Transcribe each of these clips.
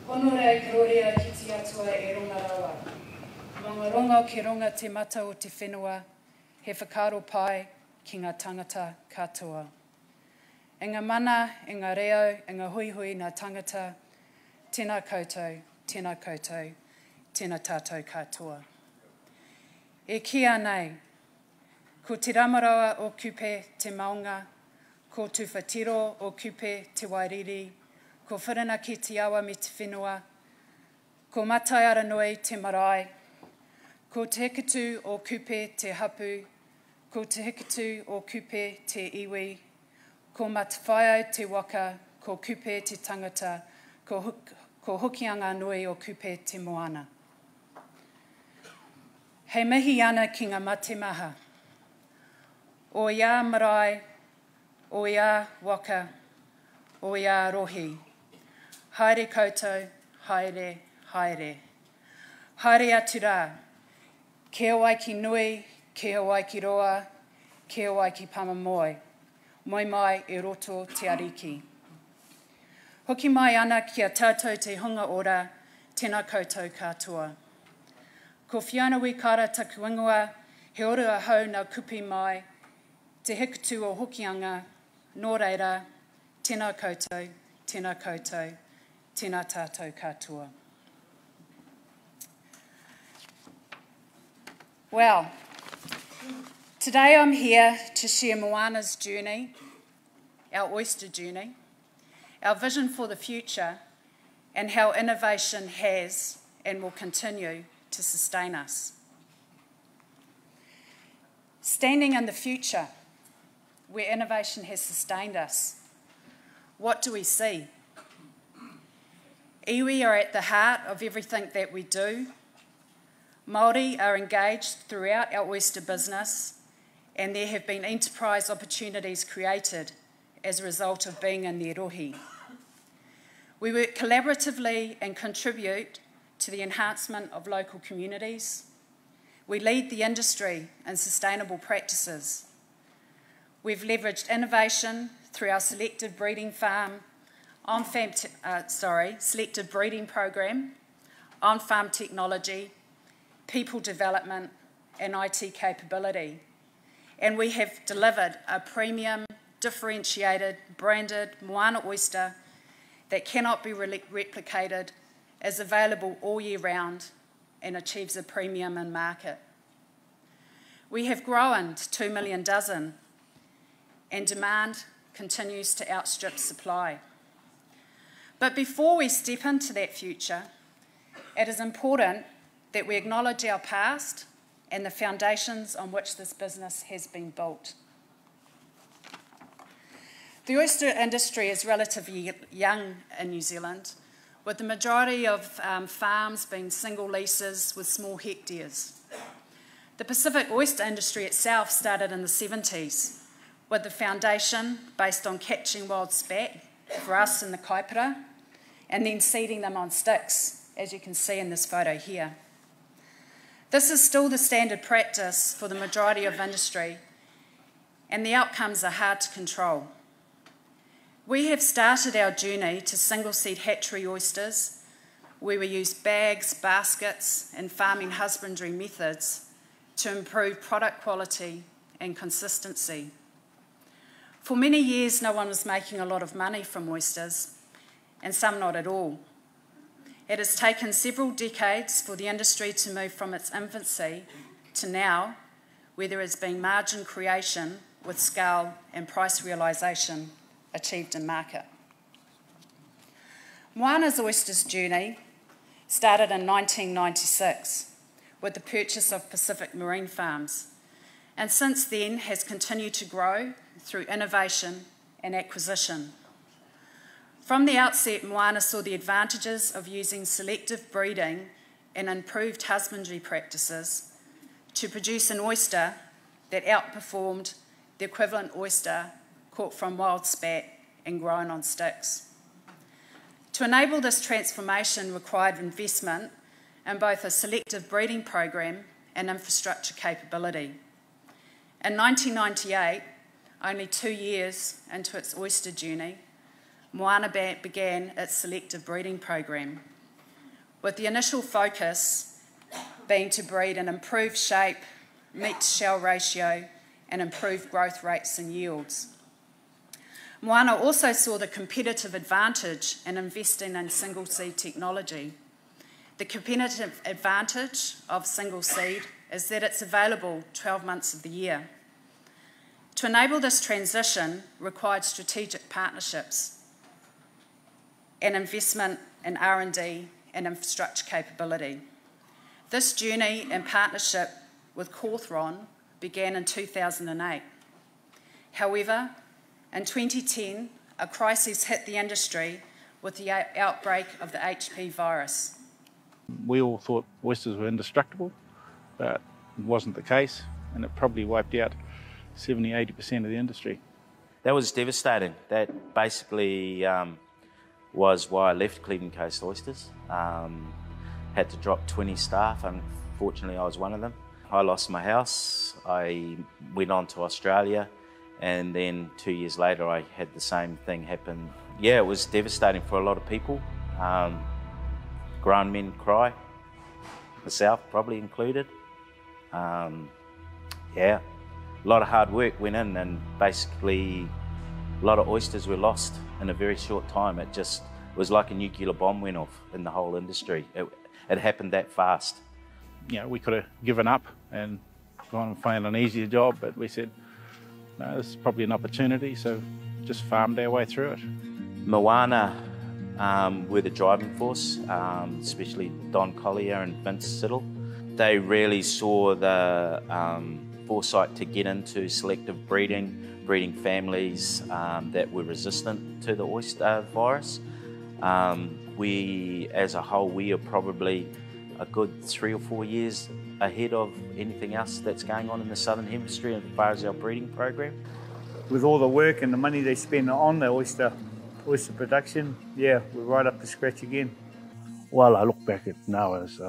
Honore gloria ki te atua e runga rawa. Mga ronga ki runga te mata o te whenua, he whakaro pai ki ngā tangata katoa. E ngā mana, e ngā reo, e ngā hui hui ngā tangata, tēnā koutou, tēnā koutou, tēnā tātou katoa. E kia nei, ko te ramarawa o kupe te maunga, ko tuwhatiro o kupe te wairiri, ko whirina ki te awa me te whenua, ko matai ara nui te marae, ko te hikitu o kupe te hapu, ko te hikitu o kupe te iwi, ko matawhaiau te waka, ko kupe te tangata, ko hokianga nui o kupe te moana. Hei mihi ana ki ngā mate maha. O ia marae, o ia waka, o ia rohi. Haere koutou, haere, haere. Haere atu rā. Ke o ai ki nui, ke o ai ki roa, ke o ai ki pamamoi. Moi mai e roto te ariki. Hoki mai ana ki a tātou te hunga ora, tēnā koutou katoa. Ko Fiona Wikaira taku ingoa, he ora a hau nā kupi mai, te hikitu o hokianga, nō reira, tēnā koutou, tēnā koutou, tēnā tātou katoa. Well, today I'm here to share Moana's journey, our oyster journey, our vision for the future, and how innovation has and will continue to sustain us. Standing in the future, where innovation has sustained us, what do we see? Iwi are at the heart of everything that we do. Māori are engaged throughout our oyster business, and there have been enterprise opportunities created as a result of being in their rohi. We work collaboratively and contribute to the enhancement of local communities. We lead the industry in sustainable practices. We've leveraged innovation through our selective breeding selective breeding program, on-farm technology, people development, and IT capability. And we have delivered a premium, differentiated, branded Moana oyster that cannot be replicated, is available all year round, and achieves a premium in market. We have grown to 2 million dozen, and demand continues to outstrip supply. But before we step into that future, it is important that we acknowledge our past and the foundations on which this business has been built. The oyster industry is relatively young in New Zealand, with the majority of farms being single leases with small hectares. The Pacific Oyster industry itself started in the 70s, with the foundation based on catching wild spat for us in the kaipara, and then seeding them on sticks, as you can see in this photo here. This is still the standard practice for the majority of industry, and the outcomes are hard to control. We have started our journey to single-seed hatchery oysters, where we use bags, baskets, and farming husbandry methods to improve product quality and consistency. For many years, no one was making a lot of money from oysters, and some not at all. It has taken several decades for the industry to move from its infancy to now, where there has been margin creation with scale and price realisation achieved in market. Moana's Oysters Journey started in 1996 with the purchase of Pacific Marine Farms, and since then has continued to grow through innovation and acquisition. From the outset, Moana saw the advantages of using selective breeding and improved husbandry practices to produce an oyster that outperformed the equivalent oyster caught from wild spat and grown on sticks. To enable this transformation required investment in both a selective breeding program and infrastructure capability. In 1998, only 2 years into its oyster journey, Moana began its selective breeding program. with the initial focus being to breed an improved shape, meat-to-shell ratio, and improved growth rates and yields. Moana also saw the competitive advantage in investing in single seed technology. The competitive advantage of single seed is that it's available 12 months of the year. To enable this transition required strategic partnerships and investment in R&D and infrastructure capability. This journey in partnership with Cawthron began in 2008. However, in 2010, a crisis hit the industry with the outbreak of the Hpv virus. We all thought oysters were indestructible, but it wasn't the case, and it probably wiped out 70–80% of the industry. That was devastating. That basically was why I left Cleveland Coast Oysters. Had to drop 20 staff. Unfortunately, I was one of them. I lost my house. I went on to Australia, and then 2 years later I had the same thing happen. Yeah, it was devastating for a lot of people. Grown men cry, myself probably included. Yeah, a lot of hard work went in, and basically a lot of oysters were lost in a very short time. It was like a nuclear bomb went off in the whole industry. It happened that fast. You know, we could have given up and gone and found an easier job, but we said, no, this is probably an opportunity, so just farmed our way through it. Moana were the driving force, especially Don Collier and Vince Siddle. They really saw the foresight to get into selective breeding families that were resistant to the oyster virus. We, as a whole, we are probably a good 3 or 4 years ahead of anything else that's going on in the Southern Hemisphere as far as our breeding program. With all the work and the money they spend on the oyster production, yeah, we're right up to scratch again. Well, I look back at it now as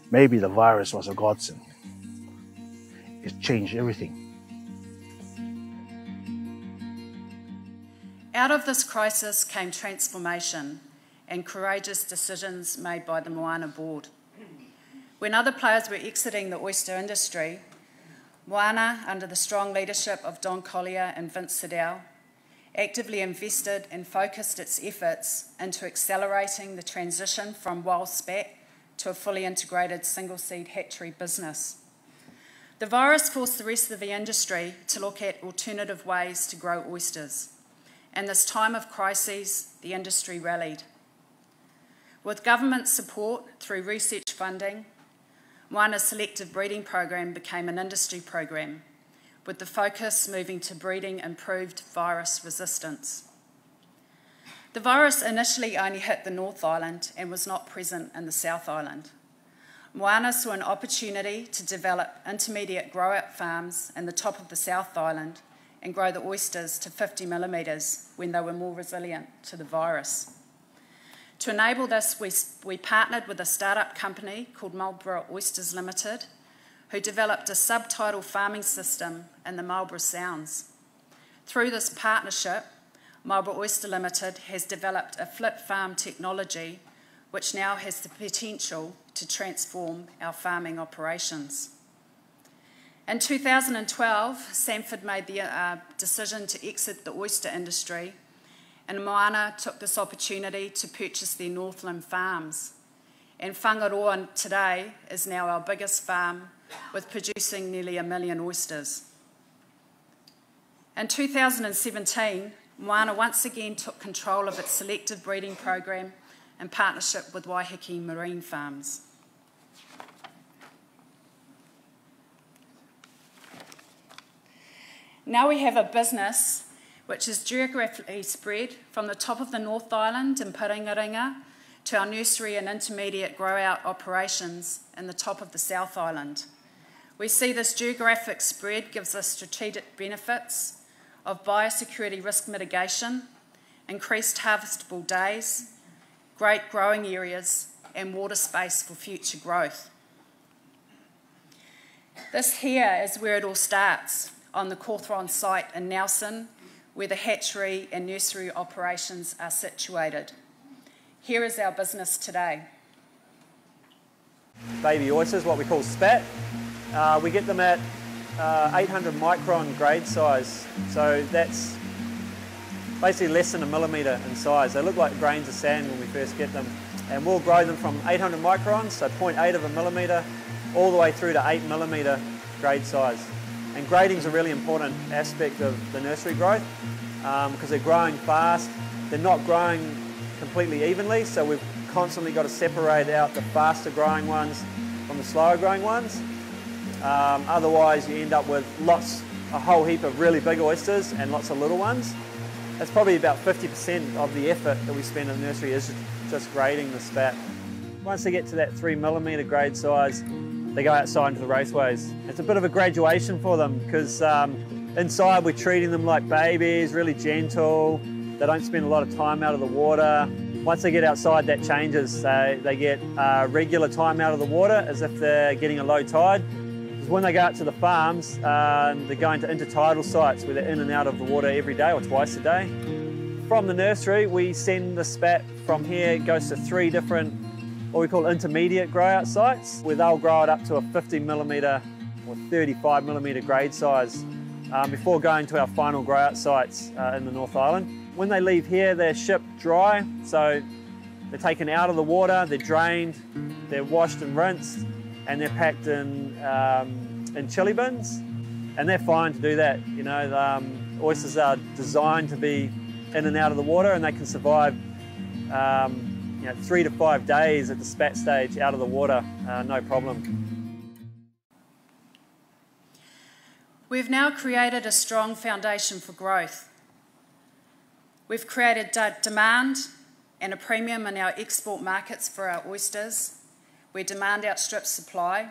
maybe the virus was a godsend. It changed everything. Out of this crisis came transformation and courageous decisions made by the Moana board. When other players were exiting the oyster industry, Moana, under the strong leadership of Don Collier and Vince Siddle, actively invested and focused its efforts into accelerating the transition from wild spat to a fully integrated single-seed hatchery business. The virus forced the rest of the industry to look at alternative ways to grow oysters. In this time of crises, the industry rallied. With government support through research funding, Moana's selective breeding program became an industry program, with the focus moving to breeding improved virus resistance. The virus initially only hit the North Island and was not present in the South Island. Moana saw an opportunity to develop intermediate grow-out farms in the top of the South Island and grow the oysters to 50 millimetres when they were more resilient to the virus. To enable this, we partnered with a startup company called Marlborough Oysters Limited, who developed a subtidal farming system in the Marlborough Sounds. Through this partnership, Marlborough Oyster Limited has developed a flip farm technology which now has the potential to transform our farming operations. In 2012, Sanford made the decision to exit the oyster industry, and Moana took this opportunity to purchase their Northland farms. And Tangaroa today is now our biggest farm, with producing nearly 1 million oysters. In 2017, Moana once again took control of its selective breeding program in partnership with Waiheke Marine Farms. Now we have a business which is geographically spread from the top of the North Island in Paringaringa to our nursery and intermediate grow-out operations in the top of the South Island. We see this geographic spread gives us strategic benefits of biosecurity risk mitigation, increased harvestable days, great growing areas, and water space for future growth. This here is where it all starts, on the Cawthron site in Nelson, where the hatchery and nursery operations are situated. Here is our business today. baby oysters, what we call spat. We get them at 800 micron grade size, so that's basically less than a millimetre in size. They look like grains of sand when we first get them, and we'll grow them from 800 microns, so 0.8 of a millimetre, all the way through to 8 millimetre grade size. And grading is a really important aspect of the nursery growth because they're growing fast. They're not growing completely evenly, so we've constantly got to separate out the faster growing ones from the slower growing ones. Otherwise you end up with a whole heap of really big oysters and lots of little ones. That's probably about 50% of the effort that we spend in the nursery is just grading the spat. Once they get to that 3 millimetre grade size, they go outside into the raceways. It's a bit of a graduation for them because inside we're treating them like babies, really gentle. They don't spend a lot of time out of the water. Once they get outside, that changes. They get regular time out of the water as if they're getting a low tide. Because when they go out to the farms, they're going to intertidal sites where they're in and out of the water every day or twice a day. From the nursery, we send the spat from here. It goes to 3 different, what we call intermediate grow-out sites, where they'll grow it up to a 50 millimetre or 35 millimetre grade size before going to our final grow-out sites in the North Island. When they leave here, they're shipped dry, so they're taken out of the water, they're drained, they're washed and rinsed, and they're packed in chili bins, and they're fine to do that. You know, oysters are designed to be in and out of the water, and they can survive 3 to 5 days at the spat stage out of the water, no problem. We've now created a strong foundation for growth. We've created demand and a premium in our export markets for our oysters, where demand outstrips supply.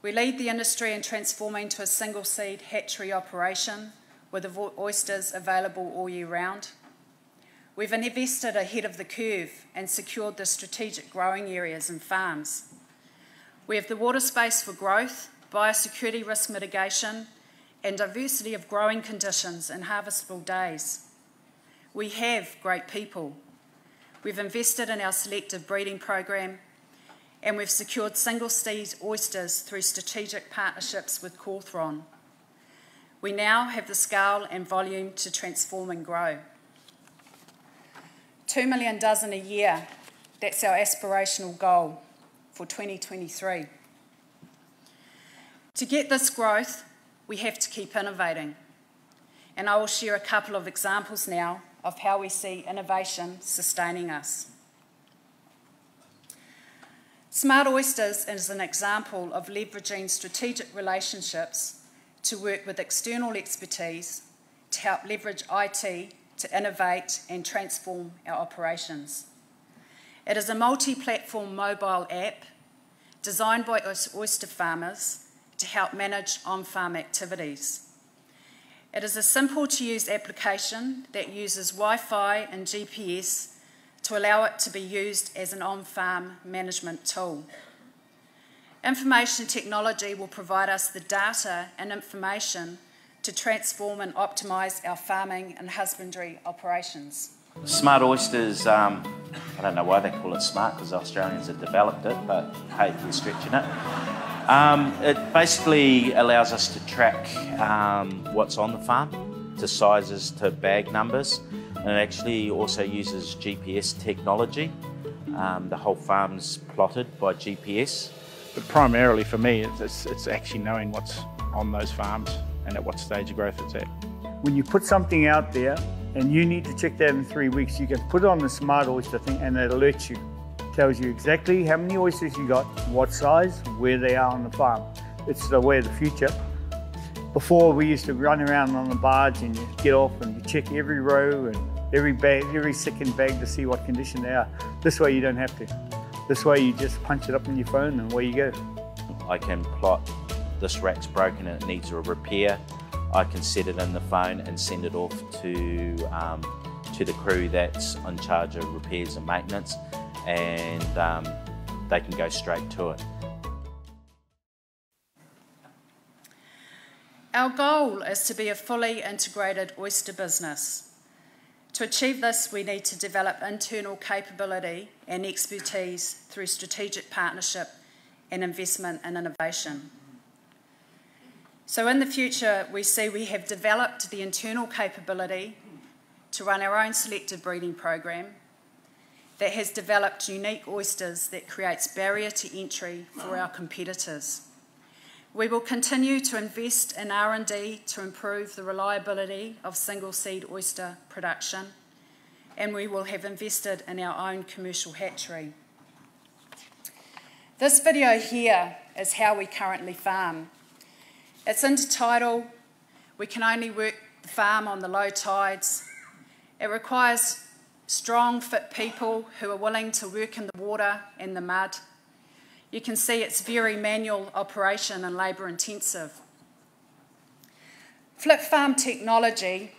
We lead the industry in transforming to a single seed hatchery operation with oysters available all year round. We've invested ahead of the curve and secured the strategic growing areas and farms. We have the water space for growth, biosecurity risk mitigation, and diversity of growing conditions and harvestable days. We have great people. We've invested in our selective breeding program, and we've secured single-seed oysters through strategic partnerships with Cawthron. We now have the scale and volume to transform and grow. 2 million dozen a year, that's our aspirational goal for 2023. To get this growth, we have to keep innovating, and I will share a couple of examples now of how we see innovation sustaining us. Smart Oysters is an example of leveraging strategic relationships to work with external expertise to help leverage IT to innovate and transform our operations. It is a multi-platform mobile app designed by oyster farmers to help manage on-farm activities. It is a simple-to-use application that uses Wi-Fi and GPS to allow it to be used as an on-farm management tool. Information technology will provide us the data and information to transform and optimise our farming and husbandry operations. Smart Oysters, I don't know why they call it smart because Australians have developed it, but hey, we're stretching it. It basically allows us to track what's on the farm, to sizes, to bag numbers, and it actually also uses GPS technology. The whole farm's plotted by GPS. But primarily for me, it's actually knowing what's on those farms and at what stage of growth it's at. When you put something out there and you need to check that in 3 weeks, you can put it on the Smart Oyster thing and it alerts you. Tells you exactly how many oysters you got, what size, where they are on the farm. It's the way of the future. Before we used to run around on the barge and you get off and you check every row and every bag, every second bag to see what condition they are. This way you don't have to. This way you just punch it up on your phone and away you go. I can plot this rack's broken and it needs a repair. I can set it in the phone and send it off to the crew that's in charge of repairs and maintenance, and they can go straight to it. Our goal is to be a fully integrated oyster business. To achieve this, we need to develop internal capability and expertise through strategic partnership and investment in innovation. So in the future, we see we have developed the internal capability to run our own selective breeding program that has developed unique oysters that creates barrier to entry for our competitors. We will continue to invest in R&D to improve the reliability of single seed oyster production, and we will have invested in our own commercial hatchery. This video here is how we currently farm. It's entitled, "We Can Only Work the Farm on the Low Tides." It requires strong, fit people who are willing to work in the water and the mud. You can see it's very manual operation and labour intensive. Flip farm technology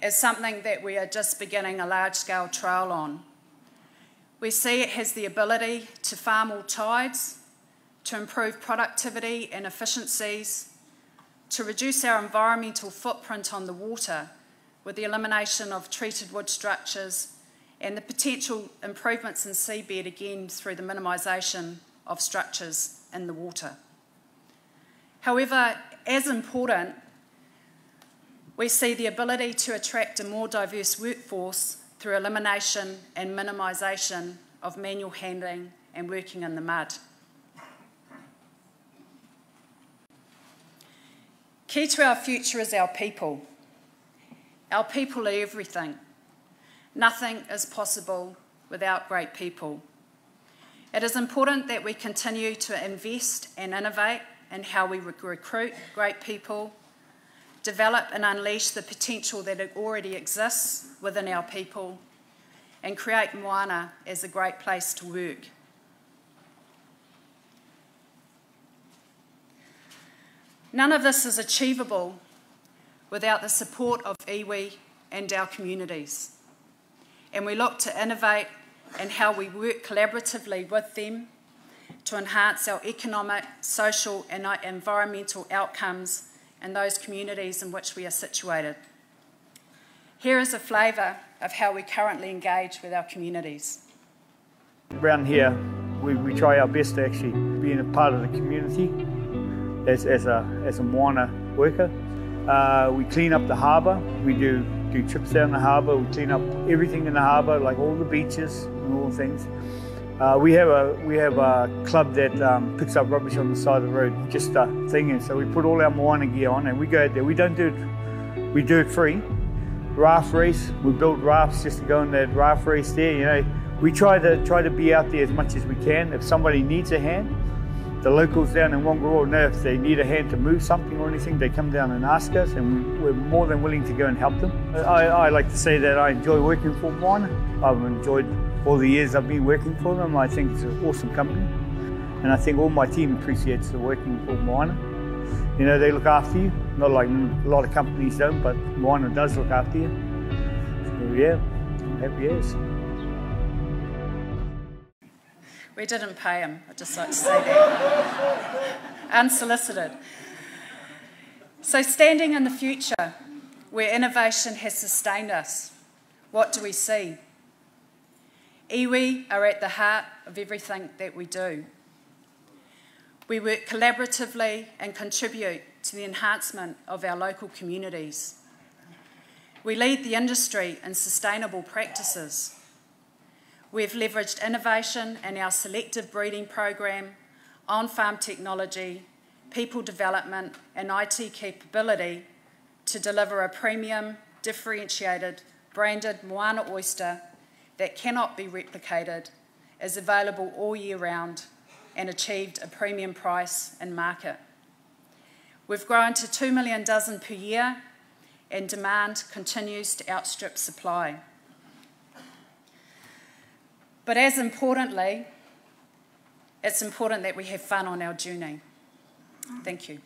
is something that we are just beginning a large-scale trial on. We see it has the ability to farm all tides, to improve productivity and efficiencies, to reduce our environmental footprint on the water with the elimination of treated wood structures and the potential improvements in seabed again through the minimisation of structures in the water. However, as important, we see the ability to attract a more diverse workforce through elimination and minimisation of manual handling and working in the mud. Key to our future is our people. Our people are everything. Nothing is possible without great people. It is important that we continue to invest and innovate in how we recruit great people, develop and unleash the potential that already exists within our people, and create Moana as a great place to work. None of this is achievable without the support of iwi and our communities. And we look to innovate in how we work collaboratively with them to enhance our economic, social and environmental outcomes in those communities in which we are situated. Here is a flavour of how we currently engage with our communities. Around here, we try our best to actually be in a part of the community as a Moana worker. We clean up the harbour. We do trips down the harbour. We clean up everything in the harbour, like all the beaches and all the things. We have a club that picks up rubbish on the side of the road, just a thing. And so we put all our Moana gear on and we go out there. We don't do it. We do it free. Raft race. We build rafts just to go in that raft race there. You know, we try to be out there as much as we can. If somebody needs a hand, the locals down in Wikaira know if they need a hand to move something or anything, they come down and ask us, and we're more than willing to go and help them. I like to say that I enjoy working for Moana. I've enjoyed all the years I've been working for them. I think it's an awesome company, and I think all my team appreciates the working for Moana. You know, they look after you, not like a lot of companies don't, but Moana does look after you. So yeah, I'm happy as. We didn't pay him, I'd just like to say that. Unsolicited. So standing in the future, where innovation has sustained us, what do we see? Iwi are at the heart of everything that we do. We work collaboratively and contribute to the enhancement of our local communities. We lead the industry in sustainable practices. We've leveraged innovation in our selective breeding program, on-farm technology, people development and IT capability to deliver a premium, differentiated, branded Moana oyster that cannot be replicated, is available all year round and achieved a premium price in market. We've grown to 2 million dozen per year and demand continues to outstrip supply. But as importantly, it's important that we have fun on our journey. Thank you.